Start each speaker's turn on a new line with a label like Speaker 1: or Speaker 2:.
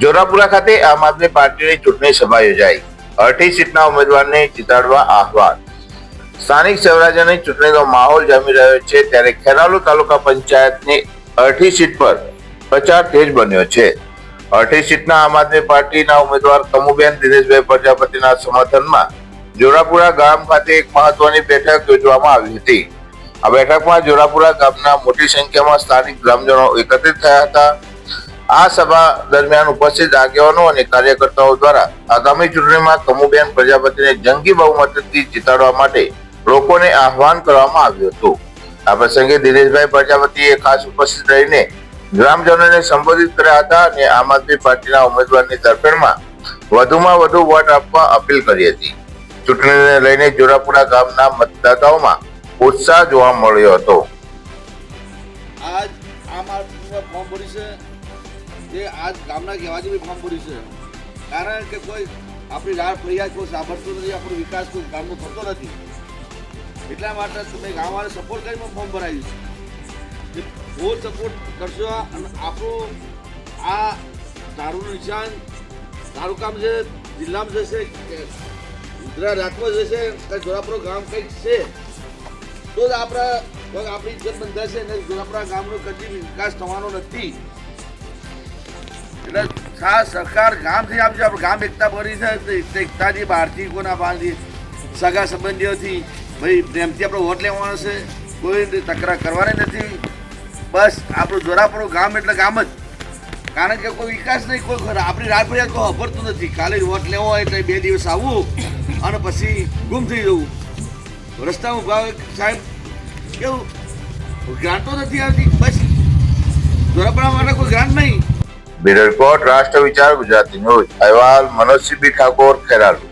Speaker 1: જોરાપુરા ખાતે આમ આદમી પાર્ટીની ચૂંટણી સભા યોજાઈ. 18 સીટના ઉમેદવારને જીતાડવા આહવાન. સ્થાનિક સ્વરાજ્યની ચૂંટણીનો માહોલ જામી રહ્યો છે ત્યારે ખેરાલુ તાલુકા પંચાયતની 18 સીટ પર પ્રચાર તેજ બન્યો છે. 18 સીટના આમ આદમી પાર્ટીના ઉમેદવાર કમુબેન દિનેશભાઈ પ્રજાપતિના સમર્થનમાં જોરાપુરા ગામ ખાતે એક મહત્વની બેઠક યોજવામાં આવી હતી. આ બેઠકમાં જોરાપુરા ગામના મોટી સંખ્યામાં સ્થાનિક ગ્રામજનો એકત્રિત થયા હતા. આ સભા દરમિયાન ઉપસ્થિત આગેવાનો અને કાર્યકર્તાઓ દ્વારા આગામી ચૂંટણીમાં કમુબેન પ્રજાપતિને જંગી બહુમતીથી જીતાડવા માટે લોકોને આહવાન કરવામાં આવ્યું હતું. આ પ્રસંગે દિનેશભાઈ પ્રજાપતિએ ખાસ ઉપસ્થિત રહીને ગ્રામજનોને સંબોધિત કર્યા હતા અને આમ આદમી પાર્ટીના ઉમેદવારની તરફેણમાં વધુમાં વધુ વોટ આપવા અપીલ કરી હતી. ચૂંટણીને લઈને જોરાપુરા ગામના મતદાતાઓમાં ઉત્સાહ જોવા મળ્યો હતો.
Speaker 2: આજ આમ આદમી ફોર્મ ભરી છે એ આજ ગામના કહેવાથી બી ફોર્મ ભર્યું છે. કારણ કે કોઈ આપણી રાહ ફરિયાદ કોઈ સાંભળતું નથી, આપણો વિકાસ કોઈ ગામનો થતો નથી. એટલા માટે તમે ગામવાળા સપોર્ટ કરીને ફોર્મ ભરાયું છે. ફૂલ સપોર્ટ કરશો અને આપણું આ દારૂનું નિશાન તાલુકામાં છે, જિલ્લામાં જશે, ગુજરાત રાજ્યમાં જશે, કંઈ જોરાપુરા ગામ કંઈક છે તો જ આપણી ઇજ્જત બંધાશે અને જોરાપુરા ગામનો કદી વિકાસ થવાનો નથી. એટલે ખાસ સરકાર ગામથી આપશે. આપણે ગામ એકતા ભરી છે, એકતાથી બહારથી કોના બહારથી સગા સંબંધીઓથી ભાઈ પ્રેમથી આપણે વોટ લેવાનો છે, કોઈ તકરાર કરવાની નથી. બસ આપણું જોરાપુરું ગામ એટલે ગામ જ. કારણ કે કોઈ વિકાસ નહીં, કોઈ આપણી રાહ ફરિયાદ કોઈ અભરતું નથી. ખાલી વોટ લેવો હોય એટલે 2 દિવસ આવવું અને પછી ગુમ થઈ જવું. રસ્તામાં ઉભા સાહેબ કેવું ગ્રાન્ટો નથી આવતી. બસ જોરાપુરા માટે કોઈ ગ્રાન્ટ નહીં.
Speaker 1: બ્યુરો રિપોર્ટ રાષ્ટ્ર વિચાર ગુજરાતી ન્યૂઝ. અહેવાલ મનોજ સીબી ઠાકોર, ખેરાલુ.